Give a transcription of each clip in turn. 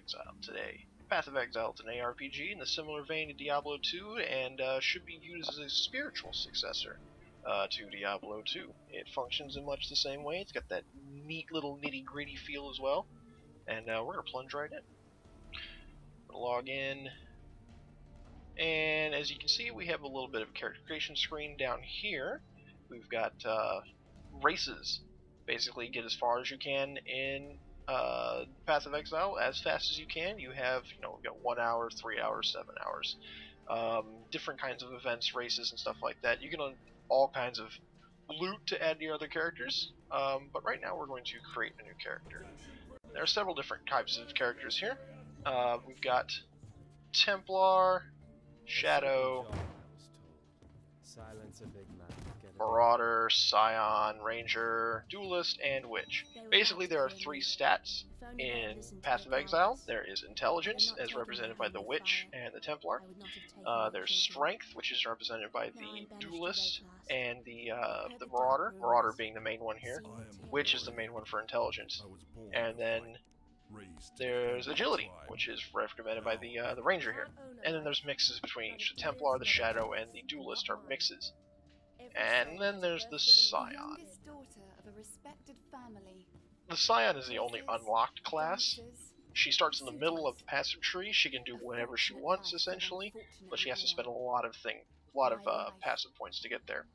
Exile today. Path of Exile is an ARPG in the similar vein to Diablo 2 and should be viewed as a spiritual successor to Diablo 2. It functions in much the same way. It's got that neat little nitty-gritty feel as well. And we're going to plunge right in. Log in. And as you can see, we have a little bit of a character creation screen down here. We've got races. Basically, get as far as you can in Path of Exile as fast as you can. You have, we've got 1 hour, 3 hours, 7 hours. Different kinds of events, races, and stuff like that. You can earn all kinds of loot to add to your other characters. But right now, we're going to create a new character. There are several different types of characters here. We've got Templar, Shadow, Marauder, Scion, Ranger, Duelist, and Witch. Basically, there are 3 stats in Path of Exile. There is Intelligence, as represented by the Witch and the Templar. There's Strength, which is represented by the Duelist and the Marauder. Marauder being the main one here. Witch is the main one for Intelligence. And then there's Agility, which is represented by the Ranger here. And then there's mixes between each. The Templar, the Shadow, and the Duelist are mixes. And then there's the Scion. The Scion is the only unlocked class. She starts in the middle of the passive tree. She can do whatever she wants, essentially, but she has to spend a lot of passive points to get there.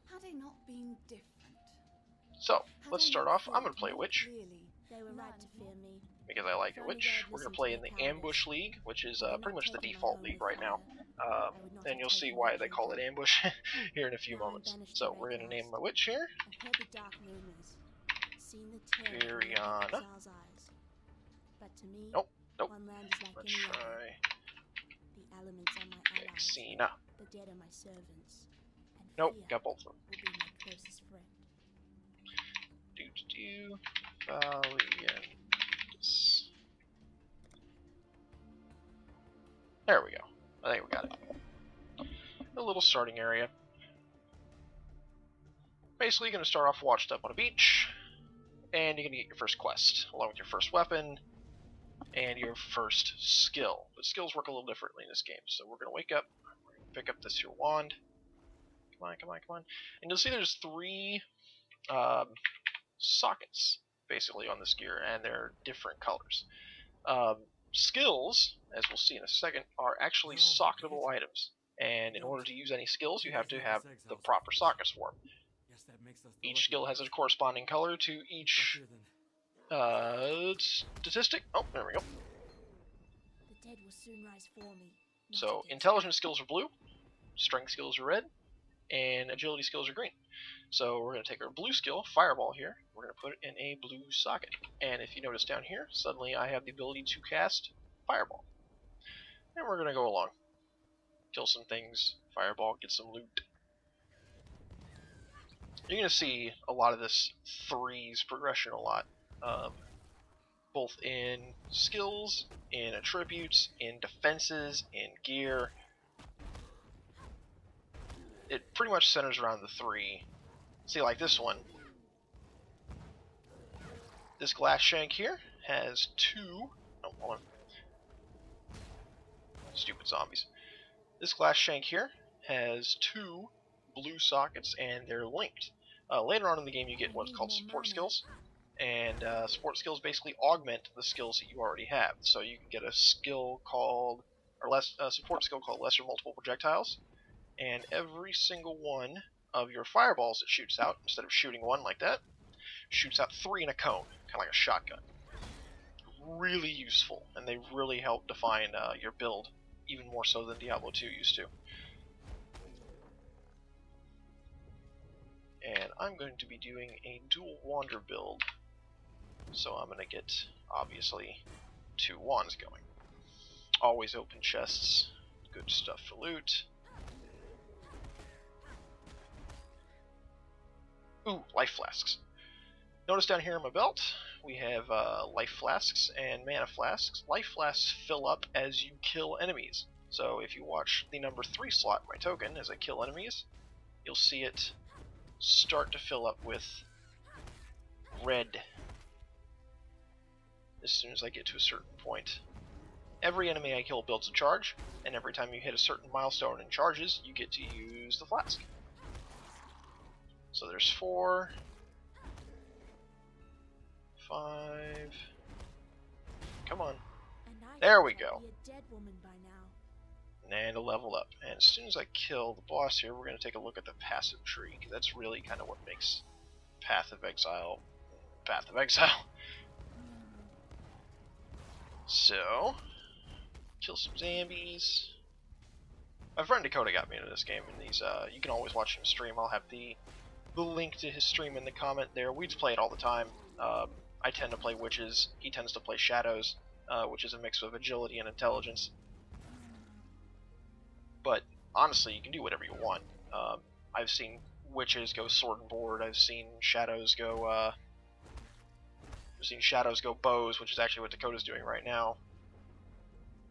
So, let's start off. I'm going to play Witch, because I like a Witch. We're going to play in the Ambush League, which is pretty much the default league right now. And you'll see why they call it Ambush here in a few moments. So we're going to name my Witch here. Viriana. Nope. Let's try Xena. Nope, got both of them. Valiant. There we go. I think we got it. A little starting area. Basically, you're going to start off washed up on a beach, and you're going to get your first quest, along with your first weapon, and your first skill. But skills work a little differently in this game, so we're going to wake up, we're going to pick up this here wand. Come on. And you'll see there's 3 sockets, basically, on this gear, and they're different colors. Skills, as we'll see in a second, are actually socketable items, and in order to use any skills, you have to have the proper sockets for them. Each skill has a corresponding color to each statistic. Oh, there we go. So, intelligence skills are blue, strength skills are red, and agility skills are green. So we're going to take our blue skill, Fireball here, we're going to put it in a blue socket. And if you notice down here, suddenly I have the ability to cast Fireball. And we're going to go along. Kill some things, Fireball, get some loot. You're going to see a lot of this 3's progression a lot. Both in skills, in attributes, in defenses, in gear. It pretty much centers around the 3. See, like this one. This glass shank here has 2... Oh, hold on. Stupid zombies. This glass shank here has 2 blue sockets, and they're linked. Later on in the game, you get what's called support skills. And support skills basically augment the skills that you already have. So you can get a skill called... a support skill called Lesser Multiple Projectiles. And every single one of your fireballs that shoots out, instead of shooting 1 like that, shoots out 3 in a cone, kind of like a shotgun. Really useful, and they really help define your build, even more so than Diablo 2 used to. And I'm going to be doing a dual wander build, so I'm going to get, obviously, 2 wands going. Always open chests, good stuff for loot. Ooh, life flasks. Notice down here in my belt, we have life flasks and mana flasks. Life flasks fill up as you kill enemies. So if you watch the number 3 slot in my token as I kill enemies, you'll see it start to fill up with red as soon as I get to a certain point. Every enemy I kill builds a charge, and every time you hit a certain milestone in charges, you get to use the flask. So there's 4, 5. Come on. There we go. And a level up. And as soon as I kill the boss here, we're going to take a look at the passive tree, because that's really kind of what makes Path of Exile Path of Exile. So, kill some zombies. My friend Dakota got me into this game, and he's you can always watch him stream. I'll have the link to his stream in the comment there. We just play it all the time. I tend to play witches. He tends to play shadows, which is a mix of agility and intelligence. But honestly, you can do whatever you want. I've seen witches go sword and board. I've seen shadows go. Bows, which is actually what Dakota's doing right now.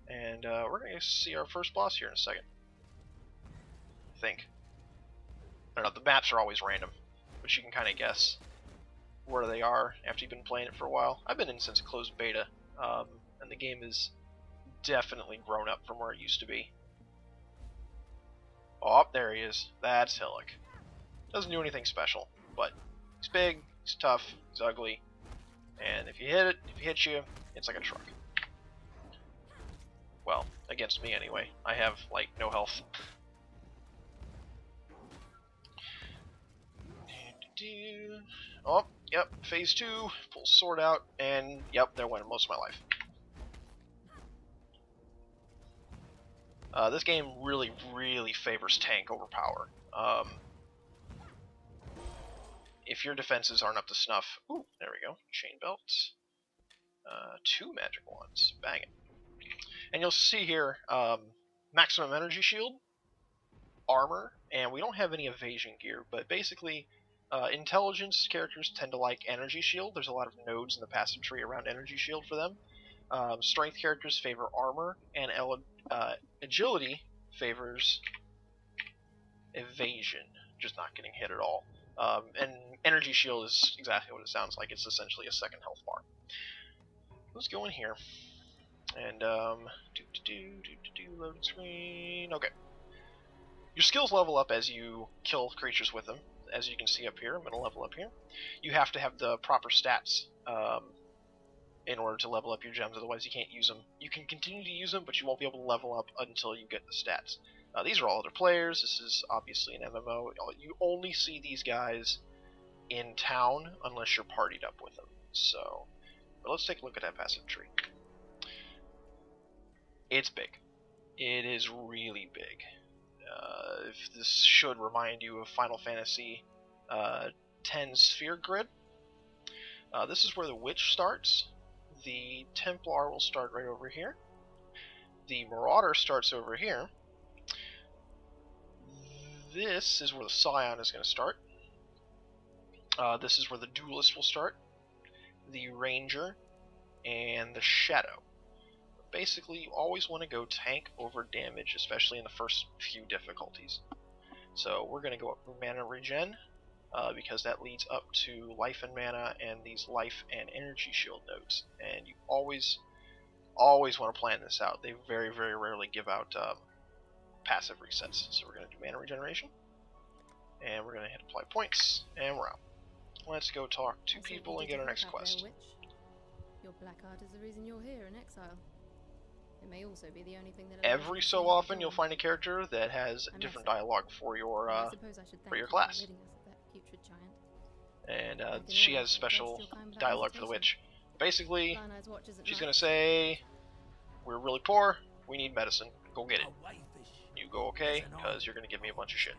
And we're going to see our first boss here in a second. I think. I don't know, the maps are always random, but you can kind of guess where they are after you've been playing it for a while. I've been in since closed beta, and the game is definitely grown up from where it used to be. Oh, there he is. That's Hillock. Doesn't do anything special, but he's big, he's tough, he's ugly, and if he hits you, it's like a truck. Well, against me anyway. I have, like, no health. Oh, yep, phase 2, pull sword out, and yep, there went most of my life. This game really, really favors tank over power. If your defenses aren't up to snuff, ooh, there we go, chain belts, 2 magic wands, bang it. And you'll see here, maximum energy shield, armor, and we don't have any evasion gear, but basically, intelligence characters tend to like energy shield. There's a lot of nodes in the passive tree around energy shield for them. Strength characters favor armor, and agility favors evasion, just not getting hit at all. And energy shield is exactly what it sounds like. It's essentially a second health bar. Let's go in here. And, loading screen. Okay. Your skills level up as you kill creatures with them. As you can see up here, I'm going to level up here. You have to have the proper stats in order to level up your gems, otherwise you can't use them. You can continue to use them, but you won't be able to level up until you get the stats. These are all other players. This is obviously an MMO. You only see these guys in town unless you're partied up with them. So, but let's take a look at that passive tree. It's big. It is really big. If this should remind you of Final Fantasy X Sphere Grid. This is where the Witch starts. The Templar will start right over here. The Marauder starts over here. This is where the Scion is going to start. This is where the Duelist will start. The Ranger and the Shadow. Basically, you always want to go tank over damage, especially in the first few difficulties. So we're going to go up for mana regen, because that leads up to life and mana and these life and energy shield nodes. And you always want to plan this out. They very, very rarely give out passive resets. So we're going to do mana regeneration, and we're going to hit apply points, and we're out. Let's go talk to people and get our next quest. Your black art is the reason you're here in exile. It may also be the only thing that every so often you'll find a character that has different dialogue for your class. And she has special dialogue for the witch. Basically, she's gonna say, "We're really poor. We need medicine. Go get it." You go, okay, because you're gonna give me a bunch of shit.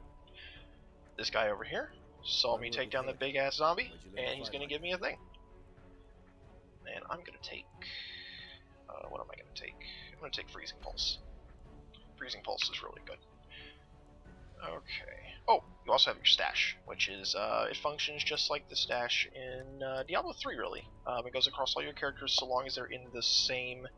This guy over here saw me take down the big ass zombie, and he's gonna give me a thing. And I'm gonna take. What am I gonna take? I'm going to take Freezing Pulse. Freezing Pulse is really good. Okay. Oh, you also have your stash, which is, it functions just like the stash in Diablo 3, really. It goes across all your characters so long as they're in the same...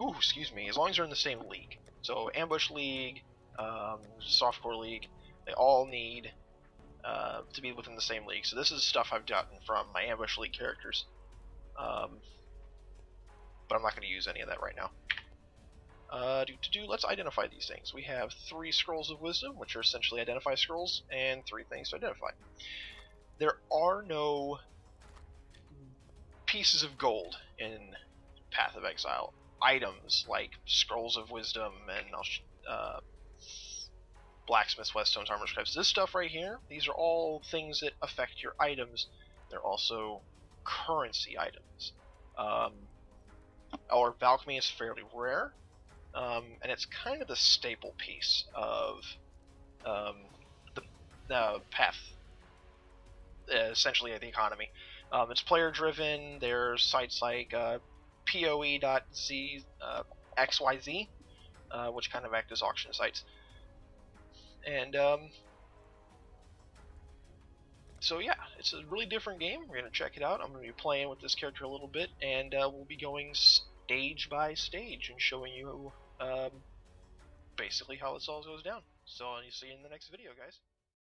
Ooh, excuse me. As long as they're in the same league. So, Ambush League, Softcore League, they all need to be within the same league. So this is stuff I've gotten from my Ambush League characters. but I'm not going to use any of that right now. Let's identify these things. We have 3 scrolls of wisdom, which are essentially identify scrolls, and 3 things to identify. There are no pieces of gold in Path of Exile. Items like scrolls of wisdom and blacksmith's whetstones, armor scribes. This stuff right here, these are all things that affect your items. They're also currency items. Our alchemy is fairly rare, and it's kind of the staple piece of the path, essentially the economy. It's player driven. There's sites like poe.xyz, which kind of act as auction sites. And so yeah, it's a really different game. We're going to check it out. I'm going to be playing with this character a little bit, and we'll be going stage by stage and showing you basically how this all goes down. So I'll see you in the next video, guys.